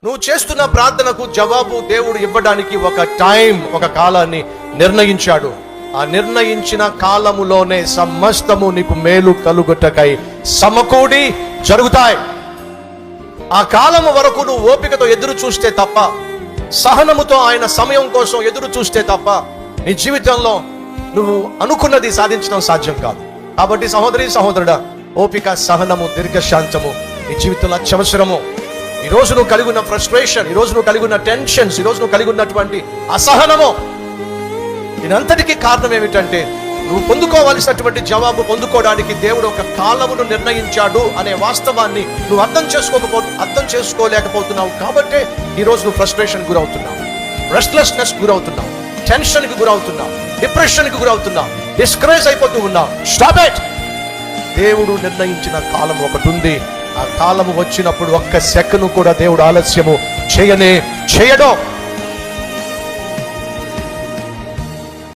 నువ్వు చేస్తున్న ప్రార్థనకు జవాబు దేవుడు ఇవ్వడానికి ఒక టైం, ఒక కాలాన్ని నిర్ణయించాడు. ఆ నిర్ణయించిన కాలములోనే సమస్తము నీకు మేలు కలుగుటకై సమకూడి జరుగుతాయి. ఆ కాలము వరకు నువ్వు ఓపికతో ఎదురు చూస్తే తప్ప, సహనముతో ఆయన సమయం కోసం ఎదురు చూస్తే తప్ప నీ జీవితంలో నువ్వు అనుకున్నది సాధించడం సాధ్యం కాదు. కాబట్టి సహోదరి సహోదరుడా, ఓపిక, సహనము, దీర్ఘశాంతము నీ జీవితంలో అత్యవసరము. ఈరోజు నువ్వు కలిగి ఉన్న ఫ్రస్ట్రేషన్, ఈరోజు నువ్వు కలిగి ఉన్న టెన్షన్స్, ఈరోజు నువ్వు కలిగి ఉన్నటువంటి అసహనము, దీనంతటికీ కారణం ఏమిటంటే నువ్వు పొందుకోవాల్సినటువంటి జవాబు పొందుకోవడానికి దేవుడు ఒక కాలమును నిర్ణయించాడు అనే వాస్తవాన్ని నువ్వు అర్థం చేసుకోలేకపోతున్నావు. కాబట్టే ఈరోజు నువ్వు ఫ్రస్ట్రేషన్ గురవుతున్నావు, రెస్ట్లెస్నెస్ గురవుతున్నావు, టెన్షన్కి గురవుతున్నావు, డిప్రెషన్కి గురవుతున్నావు, డిస్కరేజ్ అయిపోతూ ఉన్నావు. Stop it. దేవుడు నిర్ణయించిన కాలం ఒకటి ఉంది. ఆ కాలము వచ్చినప్పుడు ఒక్క సెకను కూడా దేవుడు ఆలస్యము చేయనే చేయడం.